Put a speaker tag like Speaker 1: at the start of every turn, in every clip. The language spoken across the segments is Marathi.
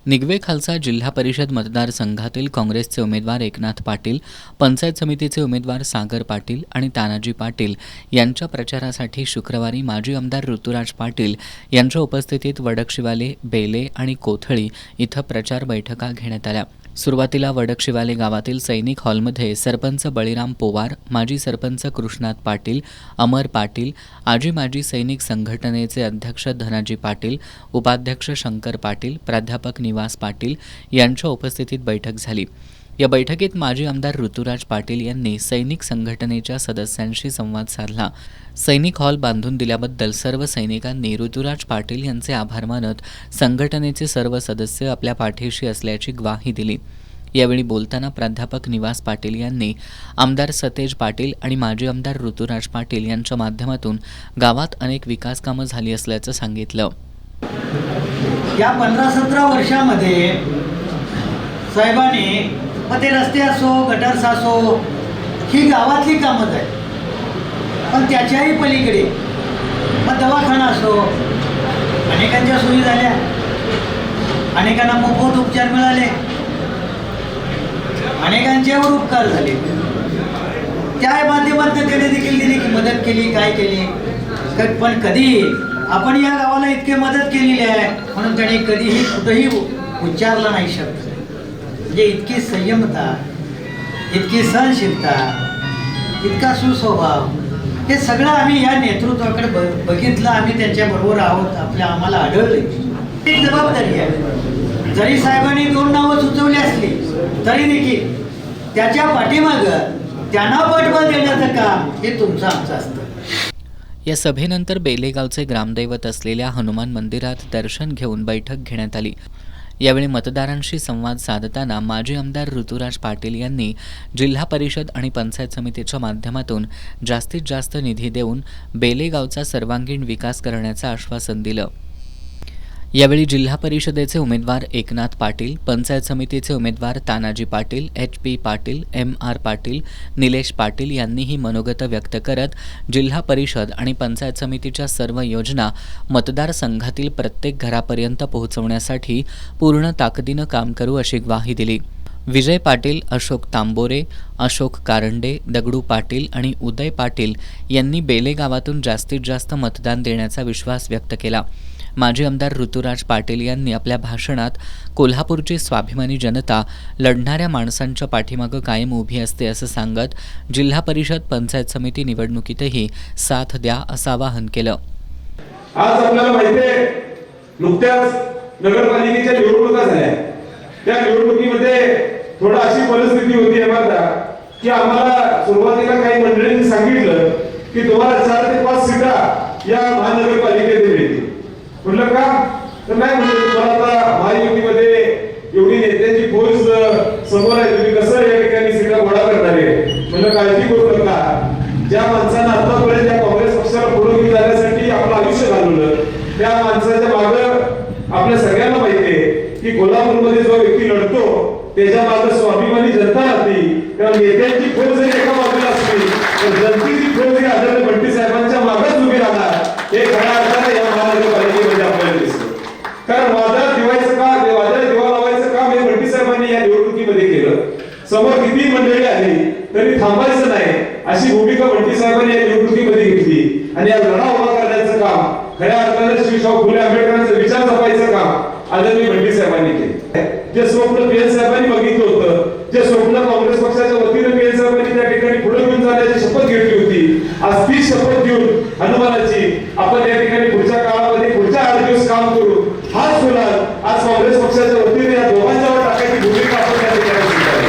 Speaker 1: निगवे खालसा जिल्हा परिषद मतदारसंघातील काँग्रेसचे उमेदवार एकनाथ पाटील, पंचायत समितीचे उमेदवार सागर पाटील आणि तानाजी पाटील यांच्या प्रचारासाठी शुक्रवारी माजी आमदार ऋतुराज पाटील यांच्या उपस्थितीत वडकशिवाले, बेले आणि कोथळी इथं प्रचार बैठका घेण्यात आल्या। सुरुवातीला वडकशिवाले गावातील सैनिक हॉलमध्ये सरपंच बळीराम पोवार, माजी सरपंच कृष्णात पाटील, अमर पाटील, आजी माजी सैनिक संघटनेचे अध्यक्ष धनाजी पाटील, उपाध्यक्ष शंकर पाटील, प्राध्यापक निवास पाटील यांच्या उपस्थितीत बैठक झाली। या बैठकीत माजी आमदार ऋतुराज पाटील यांनी सैनिक संघटनेच्या सदस्यांशी संवाद साधला। सैनिक हॉल बांधून दिल्याबद्दल सर्व सैनिकांनी ऋतुराज पाटील यांचे आभार मानत संघटनेचे सर्व सदस्य आपल्या पाठीशी असल्याची ग्वाही दिली। यावेळी बोलताना प्राध्यापक निवास पाटील यांनी आमदार सतेज पाटील आणि माजी आमदार ऋतुराज पाटील यांच्या माध्यमातून गावात अनेक विकास कामं झाली असल्याचं सांगितलं।
Speaker 2: या 15-17 वर्षामध्ये साहेबांनी मग ते रस्ते असो, गटर्स असो, ही गावातली कामं आहेत, पण त्याच्याही पलीकडे मग दवाखाना असो, अनेकांच्या सोयी झाल्या, अनेकांना मोफत उपचार मिळाले, अनेकांच्यावर उपकार झाले। त्या माध्यमातून त्याने देखील दिली की मदत केली, काय केली, पण कधी आपण या गावाला इतके मदत केलेली आहे म्हणून त्याने कधीही कुठेही उच्चारला नाही शब्द। म्हणजे इतकी संयमता, इतकी सहनशीलता, इतका सुस्वभाव, हे सगळं आम्ही या नेतृत्वाकडे बघितलं। आम्ही त्यांच्याबरोबर आहोत, आम्हाला आढळले। एक जबाबदारी आहे, जरी साहेबांनी 2 नावं सुचवली असली तरी देखील त्याच्या पाठीमागं त्यांना पाठबळ देण्याचं काम हे तुमचं आमचं असतं।
Speaker 1: या सभेनंतर बेलेगावचे ग्रामदैवत असलेल्या हनुमान मंदिरात दर्शन घेऊन बैठक घेण्यात आली। यावेळी मतदारांशी संवाद साधताना माजी आमदार ऋतुराज पाटील यांनी जिल्हा परिषद आणि पंचायत समितीच्या माध्यमातून जास्तीत जास्त निधी देऊन बेलेगावचा सर्वांगीण विकास करण्याचं आश्वासन दिलं। यावेळी जिल्हा परिषदेचे उमेदवार एकनाथ पाटील, पंचायत समितीचे उमेदवार तानाजी पाटील, HP पाटील, MR पाटील, निलेश पाटील यांनीही मनोगत व्यक्त करत जिल्हा परिषद आणि पंचायत समितीच्या सर्व योजना मतदारसंघातील प्रत्येक घरापर्यंत पोहोचवण्यासाठी पूर्ण ताकदीनं काम करू अशी ग्वाही दिली। विजय पाटील, अशोक तांबोरे, अशोक कारंडे, दगडू पाटील आणि उदय पाटील यांनी बेले गावातून जास्तीत जास्त मतदान देण्याचा विश्वास व्यक्त केला। माजी आमदार ऋतुराज पाटील यांनी आपल्या भाषणात कोल्हापूरची स्वाभिमानी जनता लढणाऱ्या माणसांच्या पाठीमागं कायम उभी असते असं सांगत जिल्हा परिषद पंचायत समिती निवडणुकीतही साथ द्या असं आवाहन केलं।
Speaker 3: आज आपल्याला माहिती आहे, नुकत्याच नगरपालिकेच्या निवडणुका झाल्या। त्या निवडणुकीमध्ये थोडा अशी परिस्थिती होती आम्हाला की आम्हाला सुरुवातीला काही मंडळींनी सांगितलं की तुम्हाला 4 ते 5 सीटा या महानगरपालिकेत मिळतील। म्हटलं का? तर नाही म्हणजे तुम्हाला आता महायुतीमध्ये एवढी नेत्यांची फौज समोर आहे, तुम्ही कसं या ठिकाणी सीटा गोळा करणार आहे? म्हणलं काळजी करू नका, ज्या माणसानं आतापर्यंत या काँग्रेस पक्षाला पुढे घेऊन जाण्यासाठी आपलं आयुष्य घालवलं त्या माणसाच्या मागं आपल्या सगळ्यांना माहिती आहे की कोल्हापूरमध्ये जो व्यक्ती लढतो त्याच्या मागं स्वाभिमानी जनता राहते। कारण नेत्यांची फौज जरी एका बाजूला असली तर जनतेची फौज ही आदरणीय बंटी साहेबांच्या मागच उभी राहणार, हे खऱ्या अर्थाने या महानगरपालिकेमध्ये आपल्याला दिसतं। कारण वादळ दिवायचं दिवा लावायचं काम हे बंटी साहेबांनी या निवडणुकीमध्ये केलं। समोर किती मंडळी आली तरी थांबायचं नाही अशी भूमिका बंटी साहेबांनी या निवडणुकीमध्ये घेतली आणि या लढा उभा करण्याचं काम खऱ्या अर्थाने श्री शाहू फुले आंबेडकरांचा विचार जपायचं काम आदरणीय बंटी साहेबांनी केलं। जे स्वप्न पीएन साहेबांनी बघितलं होतं, जे स्वप्न काँग्रेस पक्षाच्या वतीने पीएन साहेबांनी त्या ठिकाणी पुढे घेऊन जाण्याची शपथ घेतली होती, आज ती शपथ घेऊन हनुमानाची आपण या ठिकाणी पुढच्या काळामध्ये पुढच्या 8 दिवस काम करू हाच गुलाल आज काँग्रेस पक्षाच्या वतीने या दोघांच्यावर टाकायची भूमिका आपण त्या ठिकाणी स्वीकारली।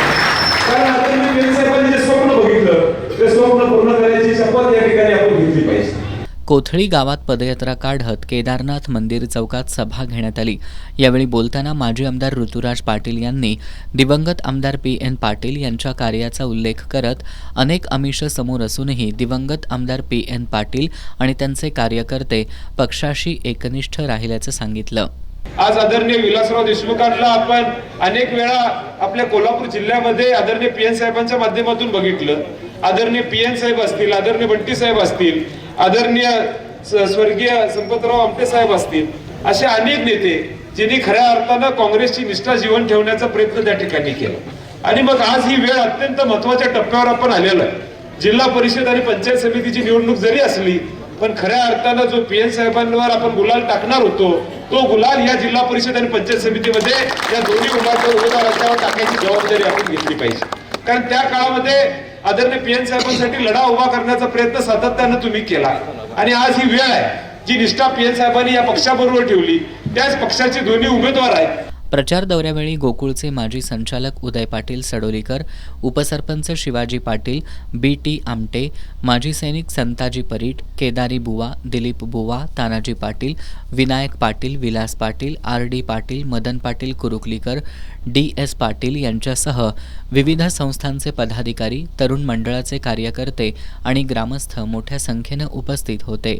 Speaker 3: कारण आदरणीय पीएन साहेबांनी जे स्वप्न बघितलं ते स्वप्न पूर्ण करण्याची शपथ या ठिकाणी आपण घेतली पाहिजे।
Speaker 1: कोथळी गावात पदयात्रा काढत केदारनाथ मंदिर चौकात सभा घेण्यात आली। यावेळी बोलताना माजी आमदार ऋतुराज पाटील यांनी दिवंगत आमदार PN पाटील यांच्या कार्याचा उल्लेख करत अनेक आमिष समोर असूनही दिवंगत आमदार PN पाटील आणि त्यांचे कार्यकर्ते पक्षाशी एकनिष्ठ राहिल्याचं सांगितलं।
Speaker 3: आज आदरणीय विलासराव देशमुखांना आपण अनेक वेळा आपल्या कोल्हापूर जिल्ह्यामध्ये आदरणीय PN साहेबांच्या माध्यमातून बघितलं। आदरणीय PN साहेब असतील, आदरणीय बंटी साहेब असतील, आदरणीय स्वर्गीय संपतराव आमटे साहेब असतील, असे अनेक नेते ज्यांनी खऱ्या अर्थानं काँग्रेसची निष्ठा जीवन ठेवण्याचा प्रयत्न त्या ठिकाणी केला। आणि मग आज ही वेळ अत्यंत महत्वाच्या टप्प्यावर आपण आलेलो आहे। जिल्हा परिषद आणि पंचायत समितीची निवडणूक जरी असली पण खऱ्या अर्थानं जो पीएन साहेबांवर आपण गुलाल टाकणार होतो तो गुलाल या जिल्हा परिषद आणि पंचायत समितीमध्ये या दोन्ही उमेदवारांच्यावर टाकायची जबाबदारी आपण घेतली पाहिजे। कारण त्या काळामध्ये आदरणीय पीएन साहेबांसाठी लढा उभा करण्याचा प्रयत्न सातत्यानं तुम्ही केला आणि आज ही वेळ आहे जी निष्ठा पीएन साहेबांनी या पक्षाबरोबर ठेवली त्याच पक्षाचे दोन्ही उमेदवार आहेत।
Speaker 1: प्रचार दौऱ्यावेळी गोकुळचे माजी संचालक उदय पाटील सडोलीकर, उपसरपंच शिवाजी पाटील, BT आमटे, माजी सैनिक संताजी परीट, केदारी बुवा, दिलीप बुवा, तानाजी पाटील, विनायक पाटील, विलास पाटील, RD पाटील, मदन पाटील कुरुकलीकर, DS पाटील यांच्यासह विविध संस्थांचे पदाधिकारी, तरुण मंडळाचे कार्यकर्ते आणि ग्रामस्थ मोठ्या संख्येनं उपस्थित होते।